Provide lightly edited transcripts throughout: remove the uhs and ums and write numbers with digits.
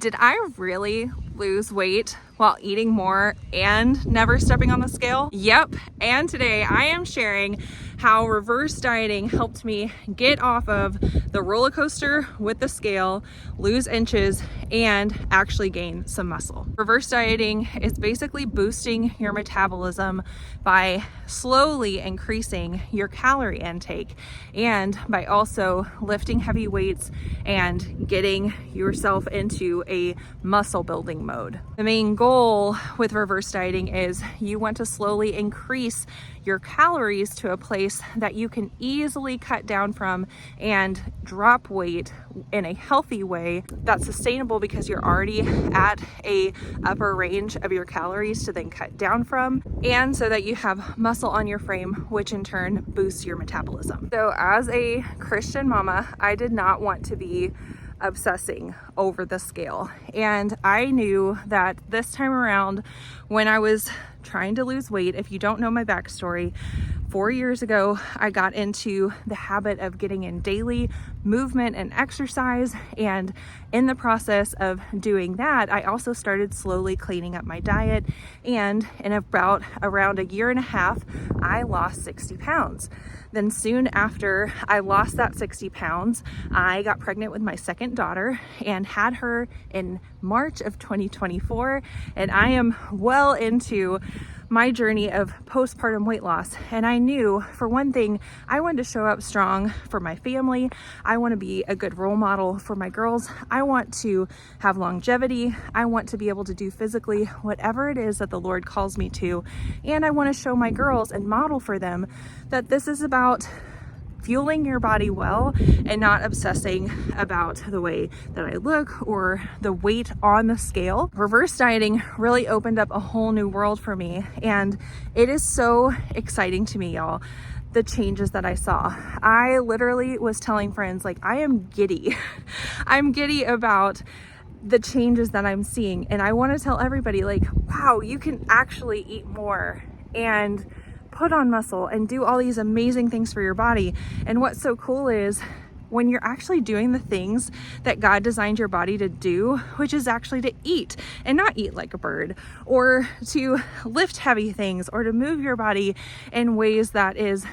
Did I really lose weight while eating more and never stepping on the scale? Yep, and today I am sharing how reverse dieting helped me get off of the roller coaster with the scale, lose inches, and actually gain some muscle. Reverse dieting is basically boosting your metabolism by slowly increasing your calorie intake and by also lifting heavy weights and getting yourself into a muscle building mode. The main goal with reverse dieting is you want to slowly increase your calories to a place that you can easily cut down from and drop weight in a healthy way that's sustainable because you're already at a upper range of your calories to then cut down from, and so that you have muscle on your frame, which in turn boosts your metabolism. So as a Christian mama, I did not want to be obsessing over the scale. And I knew that this time around, when I was trying to lose weight, if you don't know my backstory, 4 years ago, I got into the habit of getting in daily movement and exercise. And in the process of doing that, I also started slowly cleaning up my diet. And in around a year and a half, I lost 60 pounds. Then soon after I lost that 60 pounds, I got pregnant with my second daughter and had her in March of 2024. And I am well into my journey of postpartum weight loss. And I knew, for one thing, I wanted to show up strong for my family. I want to be a good role model for my girls. I want to have longevity. I want to be able to do physically whatever it is that the Lord calls me to. And I want to show my girls and model for them that this is about fueling your body well and not obsessing about the way that I look or the weight on the scale. Reverse dieting really opened up a whole new world for me, and it is so exciting to me, y'all. The changes that I saw. I literally was telling friends, like, I am giddy. I'm giddy about the changes that I'm seeing, and I want to tell everybody, like, wow, you can actually eat more and put on muscle and do all these amazing things for your body. And what's so cool is when you're actually doing the things that God designed your body to do, which is actually to eat and not eat like a bird, or to lift heavy things, or to move your body in ways that is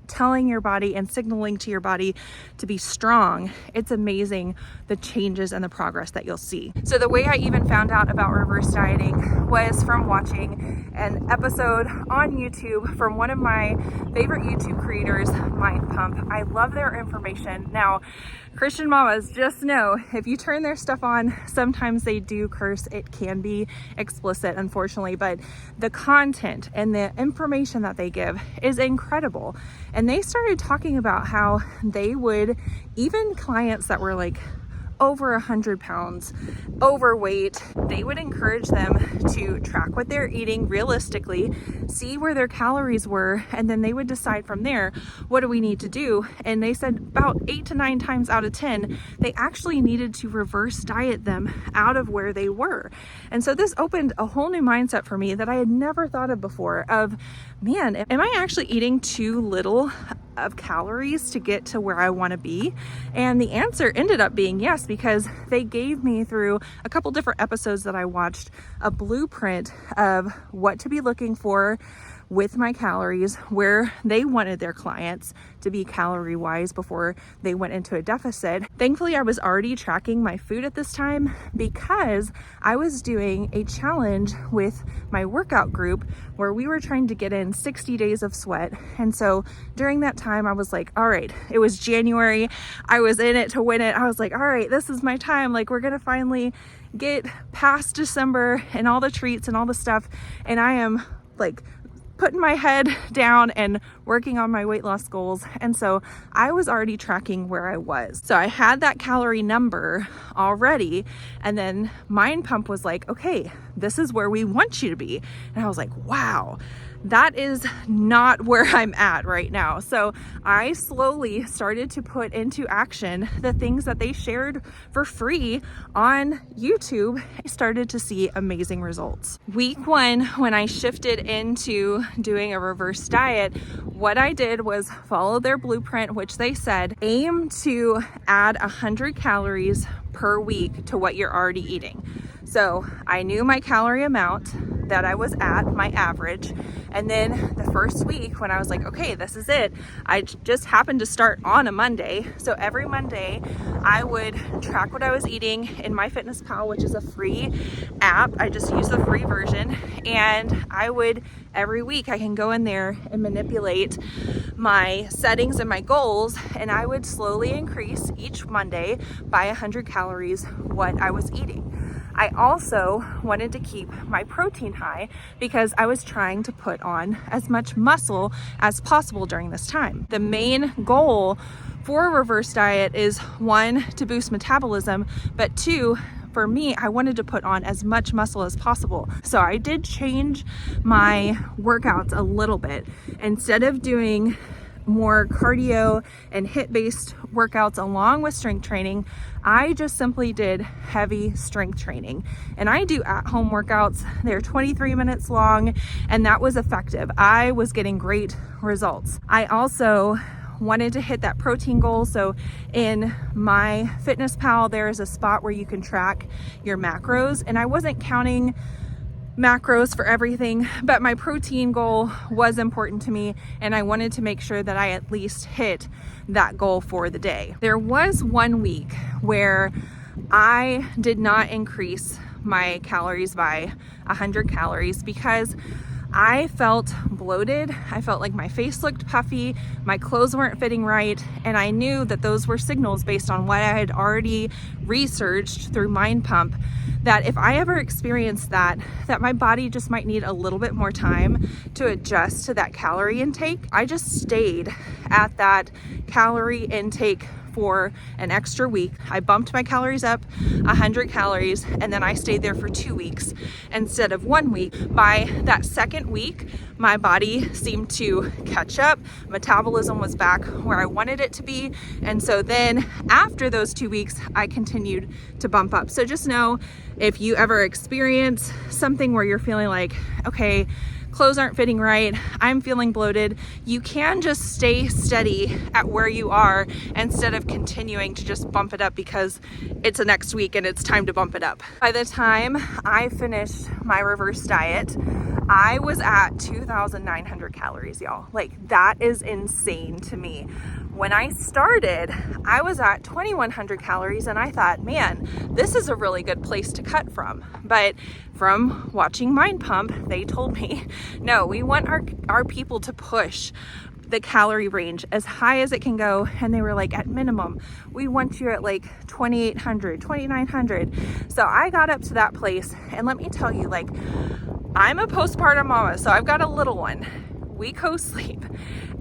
telling your body and signaling to your body to be strong. It's amazing the changes and the progress that you'll see. So the way I even found out about reverse dieting was from watching an episode on YouTube from one of my favorite YouTube creators, Mind Pump. I love their information. Now, Christian mamas, just know, if you turn their stuff on, sometimes they do curse. It can be explicit, unfortunately, but the content and the information that they give is incredible. And they started talking about how they would, even clients that were like over 100 pounds overweight, they would encourage them to track what they're eating realistically, see where their calories were, and then they would decide from there, what do we need to do? And they said about 8 to 9 times out of 10, they actually needed to reverse diet them out of where they were. And so this opened a whole new mindset for me that I had never thought of before of, man, am I actually eating too little of calories to get to where I want to be? And the answer ended up being yes, because they gave me, through a couple different episodes that I watched, a blueprint of what to be looking for with my calories, where they wanted their clients to be calorie wise before they went into a deficit. Thankfully, I was already tracking my food at this time because I was doing a challenge with my workout group where we were trying to get in 60 days of sweat. And so during that time, I was like, all right, it was January. I was in it to win it. I was like, all right, this is my time. Like, we're going to finally get past December and all the treats and all the stuff. And I am like putting my head down and working on my weight loss goals. And so I was already tracking where I was. So I had that calorie number already. And then Mind Pump was like, okay, this is where we want you to be. And I was like, wow, that is not where I'm at right now. So I slowly started to put into action the things that they shared for free on YouTube. I started to see amazing results. Week 1, when I shifted into doing a reverse diet, what I did was follow their blueprint, which they said aim to add 100 calories per week to what you're already eating. So I knew my calorie amount that I was at, my average. And then the first week when I was like, okay, this is it, I just happened to start on a Monday. So every Monday I would track what I was eating in MyFitnessPal, which is a free app. I just use the free version. And I would, every week I can go in there and manipulate my settings and my goals. And I would slowly increase each Monday by 100 calories what I was eating. I also wanted to keep my protein high because I was trying to put on as much muscle as possible during this time. The main goal for a reverse diet is 1, to boost metabolism, but 2, for me, I wanted to put on as much muscle as possible. So I did change my workouts a little bit. Instead of doing more cardio and HIIT-based workouts along with strength training, I just simply did heavy strength training. And I do at-home workouts. They're 23 minutes long, and that was effective. I was getting great results. I also wanted to hit that protein goal. So in MyFitnessPal, there is a spot where you can track your macros, and I wasn't counting macros for everything, but my protein goal was important to me, and I wanted to make sure that I at least hit that goal for the day. There was one week where I did not increase my calories by 100 calories because I felt bloated. I felt like my face looked puffy, my clothes weren't fitting right, and I knew that those were signals based on what I had already researched through Mind Pump, that if I ever experienced that my body just might need a little bit more time to adjust to that calorie intake. I just stayed at that calorie intake for an extra week. I bumped my calories up 100 calories, and then I stayed there for 2 weeks instead of 1 week. By that second week, my body seemed to catch up. Metabolism was back where I wanted it to be. And so then after those 2 weeks, I continued to bump up. So just know, if you ever experience something where you're feeling like, okay, clothes aren't fitting right, I'm feeling bloated, you can just stay steady at where you are instead of continuing to just bump it up because it's the next week and it's time to bump it up. By the time I finished my reverse diet, I was at 2,900 calories, y'all. Like, that is insane to me. When I started, I was at 2,100 calories, and I thought, man, this is a really good place to cut from. But from watching Mind Pump, they told me, no, we want our people to push the calorie range as high as it can go. And they were like, at minimum, we want you at like 2,800, 2,900. So I got up to that place, and let me tell you, like, I'm a postpartum mama, so I've got a little one. We co-sleep.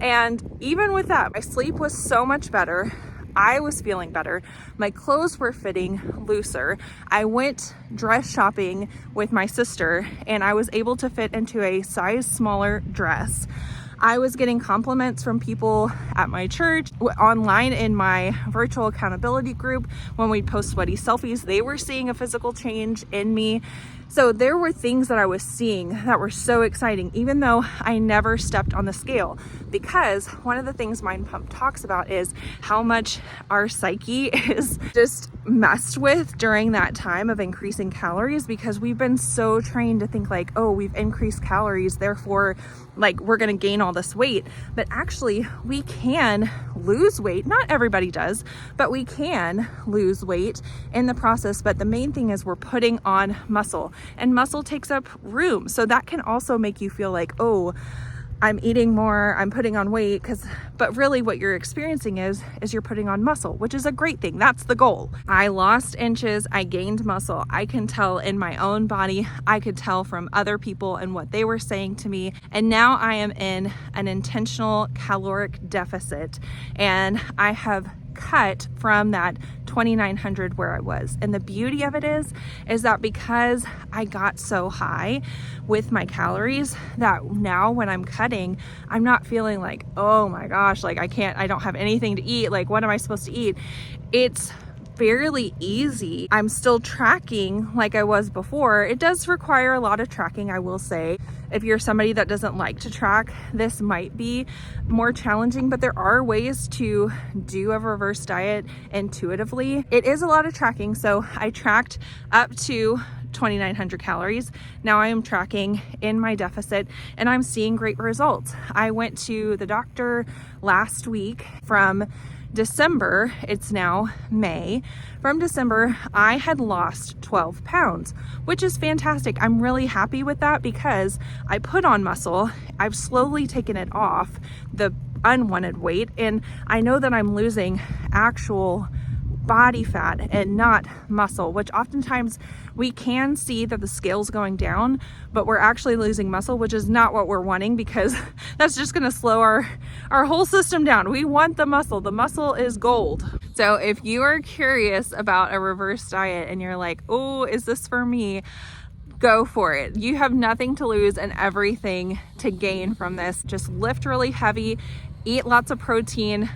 And even with that, my sleep was so much better. I was feeling better. My clothes were fitting looser. I went dress shopping with my sister, and I was able to fit into a size smaller dress. I was getting compliments from people at my church, online in my virtual accountability group. When we post sweaty selfies, they were seeing a physical change in me. So there were things that I was seeing that were so exciting, even though I never stepped on the scale, because one of the things Mind Pump talks about is how much our psyche is just messed with during that time of increasing calories, because we've been so trained to think like, oh, we've increased calories, therefore like we're going to gain all this weight. But actually we can lose weight. Not everybody does, but we can lose weight in the process. But the main thing is we're putting on muscle, and muscle takes up room. So that can also make you feel like, oh, I'm eating more, I'm putting on weight, but really what you're experiencing is you're putting on muscle, which is a great thing. That's the goal. I lost inches, I gained muscle. I can tell in my own body, I could tell from other people and what they were saying to me. And now I am in an intentional caloric deficit, and I have cut from that 2,900 where I was. And the beauty of it is that because I got so high with my calories, that now when I'm cutting, I'm not feeling like, oh my gosh, like I don't have anything to eat. Like, what am I supposed to eat? It's fairly easy. I'm still tracking like I was before. It does require a lot of tracking, I will say. If you're somebody that doesn't like to track, this might be more challenging, but there are ways to do a reverse diet intuitively. It is a lot of tracking. So I tracked up to 2,900 calories. Now I am tracking in my deficit and I'm seeing great results. I went to the doctor last week. From December, it's now May. From December, I had lost 12 pounds, which is fantastic. I'm really happy with that because I put on muscle. I've slowly taken it off, the unwanted weight, and I know that I'm losing actual body fat and not muscle, which oftentimes we can see that the scale's going down, but we're actually losing muscle, which is not what we're wanting, because that's just going to slow our whole system down. We want the muscle. The muscle is gold. So if you are curious about a reverse diet and you're like, oh, is this for me? Go for it. You have nothing to lose and everything to gain from this. Just lift really heavy, eat lots of protein,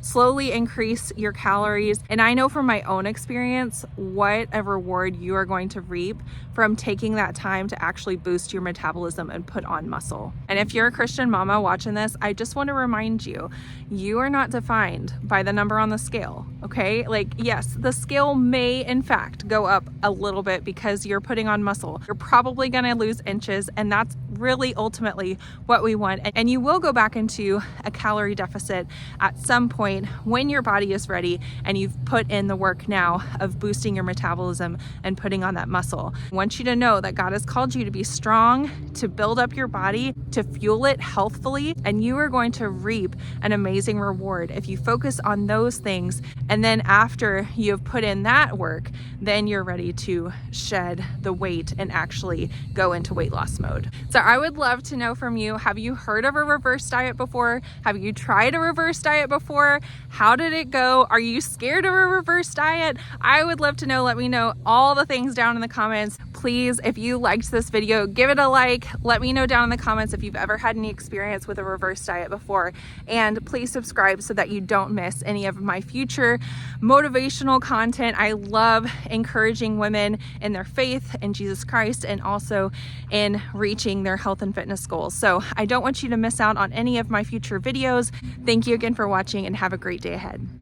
slowly increase your calories. And I know from my own experience what a reward you are going to reap from taking that time to actually boost your metabolism and put on muscle. And if you're a Christian mama watching this, I just want to remind you, you are not defined by the number on the scale, okay? Like, yes, the scale may in fact go up a little bit because you're putting on muscle. You're probably going to lose inches, and that's really ultimately what we want. And you will go back into a calorie deficit at some point when your body is ready and you've put in the work now of boosting your metabolism and putting on that muscle. I want you to know that God has called you to be strong, to build up your body, to fuel it healthfully, and you are going to reap an amazing reward if you focus on those things. And then after you have put in that work, then you're ready to shed the weight and actually go into weight loss mode. So I would love to know from you, have you heard of a reverse diet before? Have you tried a reverse diet before? How did it go? Are you scared of a reverse diet? I would love to know. Let me know all the things down in the comments. Please, if you liked this video, give it a like. Let me know down in the comments if you've ever had any experience with a reverse diet before. And please subscribe so that you don't miss any of my future motivational content. I love encouraging women in their faith in Jesus Christ and also in reaching their health and fitness goals. So I don't want you to miss out on any of my future videos. Thank you again for watching and have a great day ahead.